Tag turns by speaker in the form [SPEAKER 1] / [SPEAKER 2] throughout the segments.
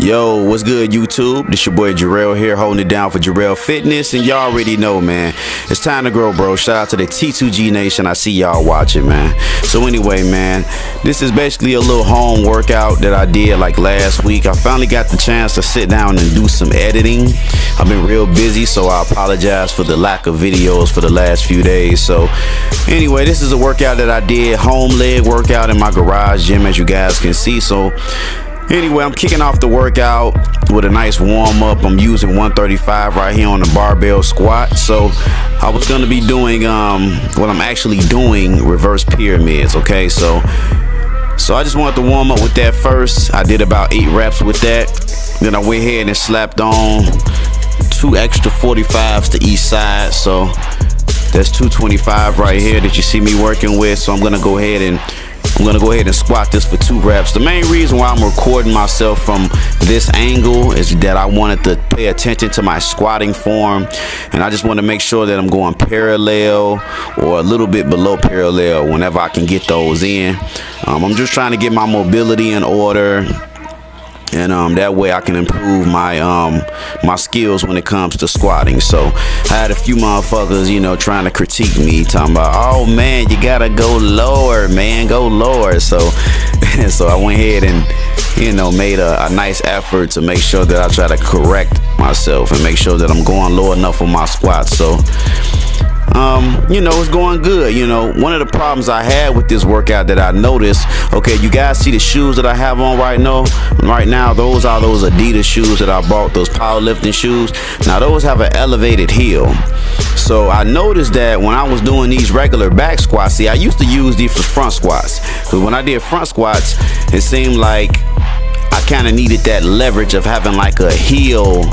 [SPEAKER 1] Yo, what's good, YouTube? This your boy Jorrell here, holding it down for Jorrellfitness, and y'all already know, man, it's time to grow, bro. Shout out to the T2G Nation. I see y'all watching, man. So anyway, man, this is basically a little home workout that I did like last week. I finally got the chance to sit down and do some editing. I've been real busy, so I apologize for the lack of videos for the last few days. So anyway, this is a workout that I did, home leg workout in my garage gym, as you guys can see. So anyway, I'm kicking off the workout with a nice warm up. I'm using 135 right here on the barbell squat. So I was going to be doing what I'm actually doing, reverse pyramids. Okay, so I just wanted to warm up with that first. I did about 8 reps with that. Then I went ahead and slapped on 2 extra 45s to each side. So that's 225 right here that you see me working with. So I'm gonna go ahead and squat this for 2 reps. The main reason why I'm recording myself from this angle is that I wanted to pay attention to my squatting form, and I just want to make sure that I'm going parallel or a little bit below parallel whenever I can get those in. I'm just trying to get my mobility in order, and that way I can improve my skills when it comes to squatting. So I had a few motherfuckers, trying to critique me, talking about, oh man, you gotta go lower, man, go lower. So I went ahead and made a nice effort to make sure that I try to correct myself and make sure that I'm going low enough on my squats. So it's going good. One of the problems I had with this workout that I noticed, okay, you guys see the shoes that I have on right now? Those are those Adidas shoes that I bought, those powerlifting shoes. Now those have an elevated heel. So I noticed that when I was doing these regular back squats, see, I used to use these for front squats, because when I did front squats, it seemed like I kind of needed that leverage of having like a heel,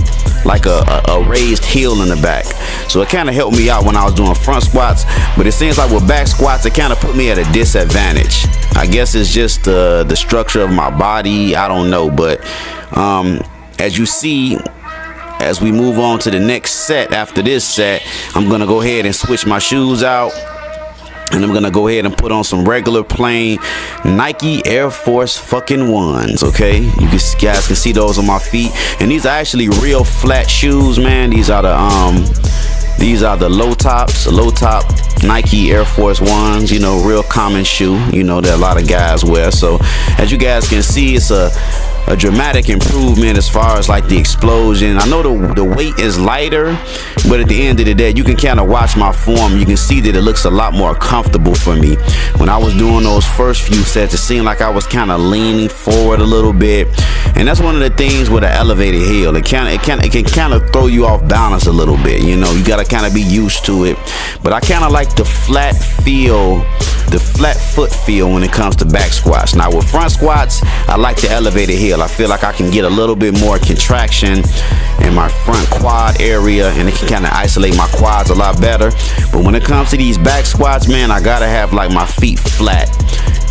[SPEAKER 1] like a raised heel in the back. So it kind of helped me out when I was doing front squats, but it seems like with back squats it kind of put me at a disadvantage. I guess it's just the structure of my body, I don't know. But as you see, as we move on to the next set, after this set, I'm gonna go ahead and switch my shoes out, and I'm gonna go ahead and put on some regular plain Nike Air Force fucking ones. Okay, you guys can see those on my feet, and these are actually real flat shoes, man. These are the low top Nike Air Force ones. Real common shoe, that a lot of guys wear. So as you guys can see, it's a dramatic improvement as far as like the explosion. I know the weight is lighter, but at the end of the day, you can kind of watch my form. You can see that it looks a lot more comfortable for me. When I was doing those first few sets, it seemed like I was kind of leaning forward a little bit, and that's one of the things with an elevated heel. It can kind of throw you off balance a little bit. You gotta kind of be used to it. But I kind of like the flat foot feel when it comes to back squats. Now with front squats, I like the elevated heel. I feel like I can get a little bit more contraction in my front quad area, and it can kind of isolate my quads a lot better. But when it comes to these back squats, man, I gotta have like my feet flat.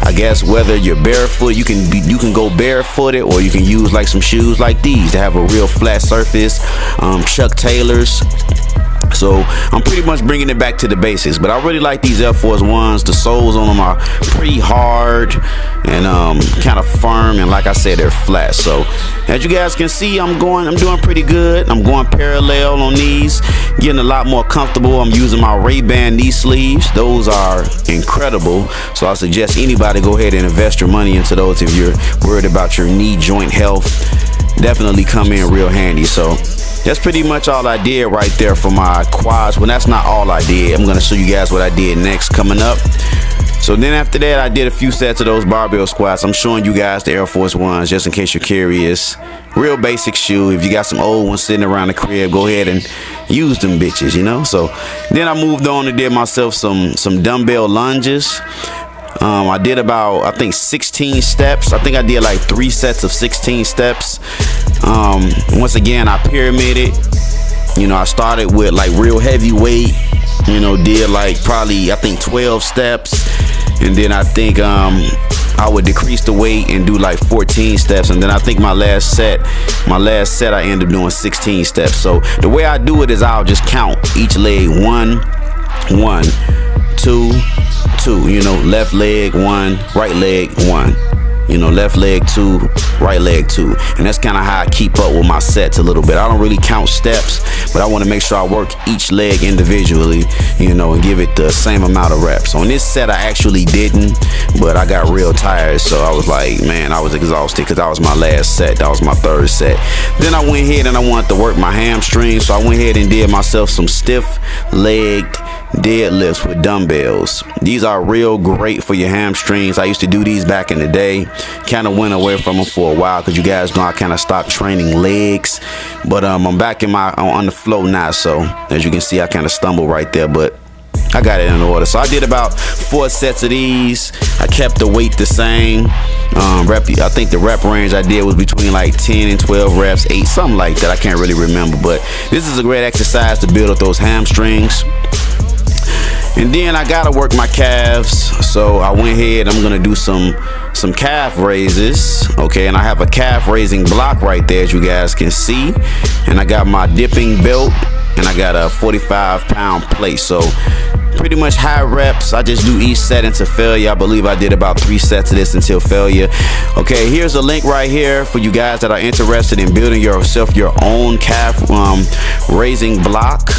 [SPEAKER 1] I guess whether you're barefoot, you can go barefooted, or you can use like some shoes like these to have a real flat surface. Chuck Taylors. So I'm pretty much bringing it back to the basics, but I really like these Air Force Ones. The soles on them are pretty hard and kind of firm, and like I said, they're flat. So as you guys can see, I'm doing pretty good. I'm going parallel on these, getting a lot more comfortable. I'm using my Ray-Ban knee sleeves. Those are incredible. So I suggest anybody go ahead and invest your money into those if you're worried about your knee joint health. Definitely come in real handy. So that's pretty much all I did right there for my quads. Well, that's not all I did. I'm gonna show you guys what I did next coming up. So then after that, I did a few sets of those barbell squats. I'm showing you guys the Air Force Ones just in case you're curious. Real basic shoe. If you got some old ones sitting around the crib, go ahead and use them bitches, So then I moved on and did myself some dumbbell lunges. I did about, I think, 16 steps. I think I did like 3 sets of 16 steps. Once again, I pyramided. I started with like real heavy weight, did like probably, I think, 12 steps. And then I think I would decrease the weight and do like 14 steps. And then I think my last set I ended up doing 16 steps. So the way I do it is I'll just count each leg. 1, 2, 2, left leg 1, right leg 1. You know, left leg 2, right leg 2. And that's kind of how I keep up with my sets a little bit. I don't really count steps, but I want to make sure I work each leg individually, you know, and give it the same amount of reps. On this set, I actually didn't, but I got real tired, so I was like, man, I was exhausted because that was my last set. That was my 3rd set. Then I went ahead and I wanted to work my hamstrings, so I went ahead and did myself some stiff-legged deadlifts with dumbbells. These are real great for your hamstrings. I used to do these back in the day. Kind of went away from them for a while because you guys know I kind of stopped training legs. But I'm back in on the flow now, so as you can see, I kind of stumbled right there, but I got it in order. So I did about 4 sets of these. I kept the weight the same. I think the rep range I did was between like 10 and 12 reps, 8, something like that. I can't really remember, but this is a great exercise to build up those hamstrings. And then I gotta work my calves, so I went ahead. I'm gonna do some calf raises, okay? And I have a calf raising block right there, as you guys can see. And I got my dipping belt, and I got a 45-pound plate. So pretty much high reps. I just do each set into failure. I believe I did about 3 sets of this until failure. Okay, here's a link right here for you guys that are interested in building yourself your own calf raising block.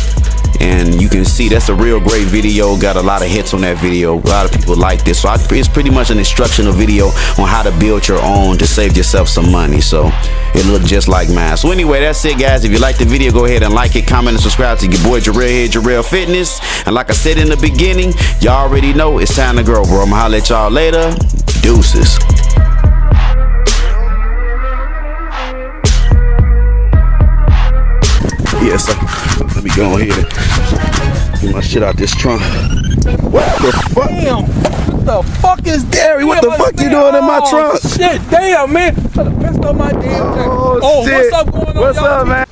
[SPEAKER 1] And you can see that's a real great video. Got a lot of hits on that video. A lot of people like this. So it's pretty much an instructional video on how to build your own to save yourself some money. So it looked just like mine. So anyway, that's it, guys. If you like the video, go ahead and like it, comment, and subscribe to your boy Jorrell here, Jorrellfitness. And like I said in the beginning, y'all already know it's time to grow, bro. I'ma holler at y'all later. Deuces. Yes, let me go ahead and get my shit out this trunk. What the fuck?
[SPEAKER 2] Damn, what the fuck is that?
[SPEAKER 1] Gary, what the fuck you doing in my trunk?
[SPEAKER 2] Shit, damn, man. I pissed on my damn jacket.
[SPEAKER 1] Oh, shit.
[SPEAKER 2] What's up going on,
[SPEAKER 1] What's up, man?